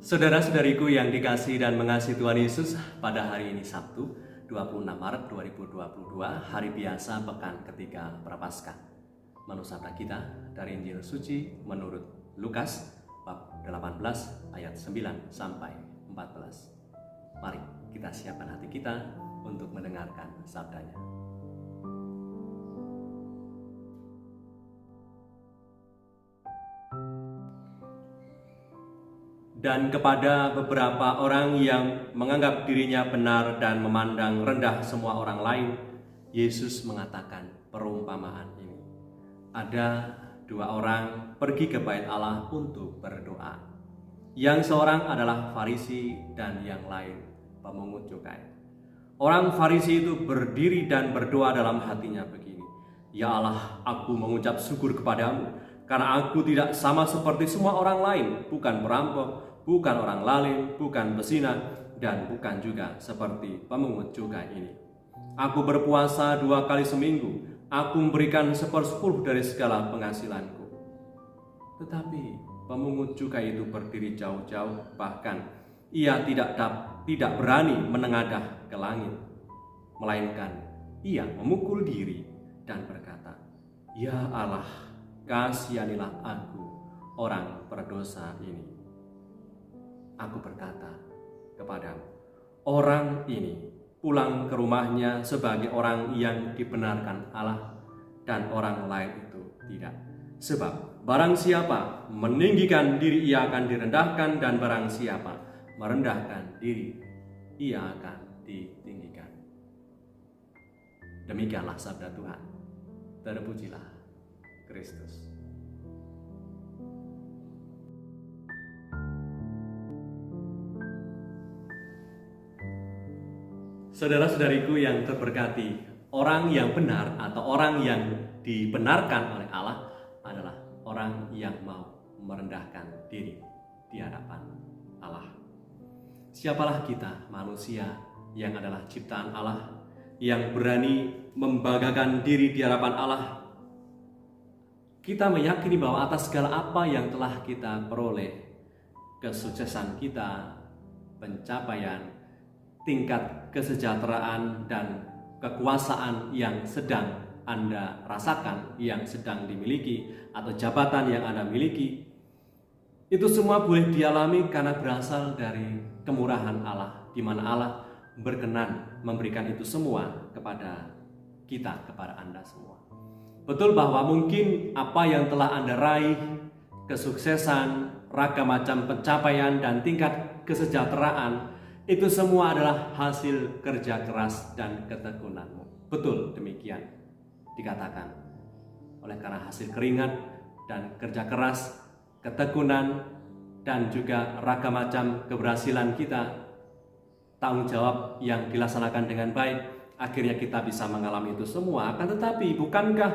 Saudara-saudariku yang dikasihi dan mengasihi Tuhan Yesus, pada hari ini Sabtu 26 Maret 2022, hari biasa pekan ketiga Prapaskah. Menusabda kita dari Injil Suci menurut Lukas bab 18 ayat 9 sampai 14. Mari kita siapkan hati kita untuk mendengarkan sabdanya. Dan kepada beberapa orang yang menganggap dirinya benar dan memandang rendah semua orang lain, Yesus mengatakan perumpamaan ini. Ada dua orang pergi ke bait Allah untuk berdoa. Yang seorang adalah Farisi dan yang lain pemungut cukai. Orang Farisi itu berdiri dan berdoa dalam hatinya begini, "Ya Allah, aku mengucap syukur kepadamu, karena aku tidak sama seperti semua orang lain, bukan perampok, bukan orang lalim, bukan pezina, dan bukan juga seperti pemungut cukai ini. Aku berpuasa 2 kali seminggu, aku memberikan 1/10 dari segala penghasilanku." Tetapi pemungut cukai itu berdiri jauh-jauh, bahkan ia tidak berani menengadah ke langit, melainkan ia memukul diri dan berkata, "Ya Allah, kasihanilah aku, orang berdosa ini." Aku berkata kepadamu, orang ini pulang ke rumahnya sebagai orang yang dibenarkan Allah, dan orang lain itu tidak. Sebab barang siapa meninggikan diri ia akan direndahkan, dan barang siapa merendahkan diri ia akan ditinggikan. Demikianlah sabda Tuhan. Terpujilah Kristus. Saudara-saudariku yang terberkati, orang yang benar atau orang yang dibenarkan oleh Allah adalah orang yang mau merendahkan diri di hadapan Allah. Siapalah kita, manusia yang adalah ciptaan Allah, yang berani membanggakan diri di hadapan Allah. Kita meyakini bahwa atas segala apa yang telah kita peroleh, kesuksesan kita, pencapaian, tingkat kesejahteraan dan kekuasaan yang sedang Anda rasakan, yang sedang dimiliki, atau jabatan yang Anda miliki, itu semua boleh dialami karena berasal dari kemurahan Allah, di mana Allah berkenan memberikan itu semua kepada kita, kepada Anda semua. Betul bahwa mungkin apa yang telah Anda raih, kesuksesan, ragam macam pencapaian, dan tingkat kesejahteraan, itu semua adalah hasil kerja keras dan ketekunanmu. Betul demikian dikatakan. Oleh karena hasil keringat dan kerja keras, ketekunan, dan juga ragam macam keberhasilan kita, tanggung jawab yang dilaksanakan dengan baik, akhirnya kita bisa mengalami itu semua. Akan tetapi bukankah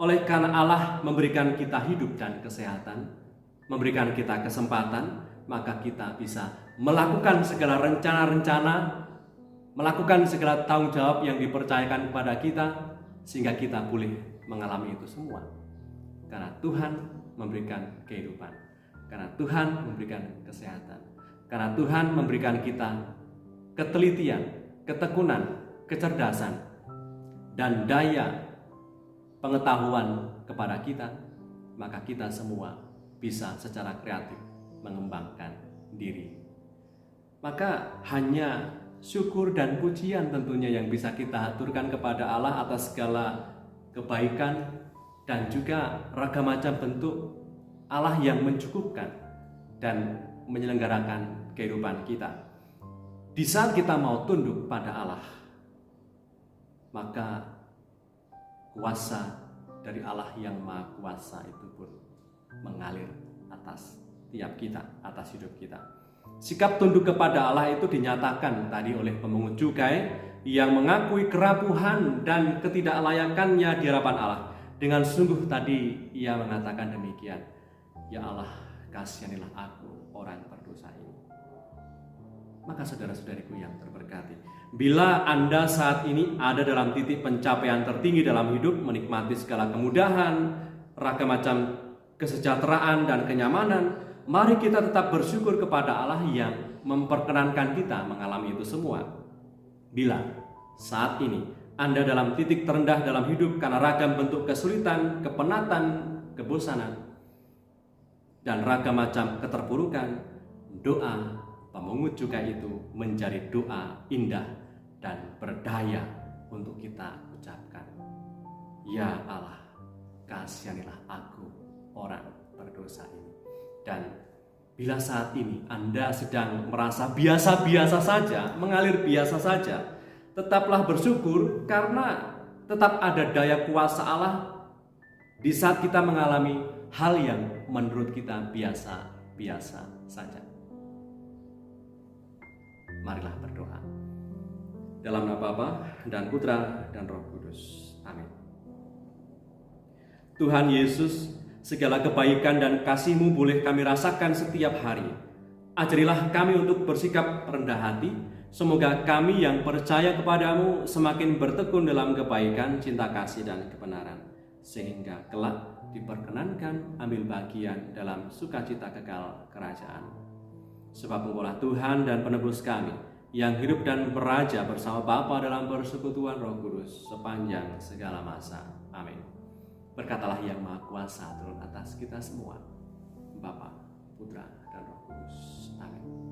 oleh karena Allah memberikan kita hidup dan kesehatan, memberikan kita kesempatan, maka kita bisa melakukan segala rencana-rencana, melakukan segala tanggung jawab yang dipercayakan kepada kita, sehingga kita boleh mengalami itu semua. Karena Tuhan memberikan kehidupan, karena Tuhan memberikan kesehatan, karena Tuhan memberikan kita ketelitian, ketekunan, kecerdasan, dan daya pengetahuan kepada kita, maka kita semua bisa secara kreatif mengembangkan diri. Maka hanya syukur dan pujian tentunya yang bisa kita haturkan kepada Allah atas segala kebaikan dan juga ragam macam bentuk Allah yang mencukupkan dan menyelenggarakan kehidupan kita. Di saat kita mau tunduk pada Allah, maka kuasa dari Allah yang Maha Kuasa itu pun mengalir atas tiap kita, atas hidup kita. Sikap tunduk kepada Allah itu dinyatakan tadi oleh pemungut cukai yang mengakui kerapuhan dan ketidaklayakannya di hadapan Allah. Dengan sungguh tadi ia mengatakan demikian, "Ya Allah, kasihanilah aku, orang berdosa ini." Maka saudara-saudariku yang terberkati, bila Anda saat ini ada dalam titik pencapaian tertinggi dalam hidup, menikmati segala kemudahan, ragam macam kesejahteraan dan kenyamanan, mari kita tetap bersyukur kepada Allah yang memperkenankan kita mengalami itu semua. Bila saat ini Anda dalam titik terendah dalam hidup karena ragam bentuk kesulitan, kepenatan, kebosanan, dan ragam macam keterpurukan, doa pemungut cukai itu menjadi doa indah dan berdaya untuk kita ucapkan. Ya Allah, kasihanilah aku, orang berdosa ini. Dan bila saat ini Anda sedang merasa biasa-biasa saja, mengalir biasa saja, tetaplah bersyukur karena tetap ada daya kuasa Allah di saat kita mengalami hal yang menurut kita biasa-biasa saja. Marilah berdoa. Dalam nama Bapa dan Putra dan Roh Kudus. Amin. Tuhan Yesus, segala kebaikan dan kasih-Mu boleh kami rasakan setiap hari. Ajarilah kami untuk bersikap rendah hati. Semoga kami yang percaya kepadamu semakin bertekun dalam kebaikan, cinta kasih, dan kebenaran. Sehingga kelak diperkenankan ambil bagian dalam sukacita kekal kerajaan. Sebab Engkaulah Tuhan dan penebus kami, yang hidup dan beraja bersama Bapa dalam persekutuan Roh Kudus sepanjang segala masa. Amin. Berkatalah yang Maha Kuasa turun atas kita semua, Bapa, Putra, dan Roh Kudus. Amin.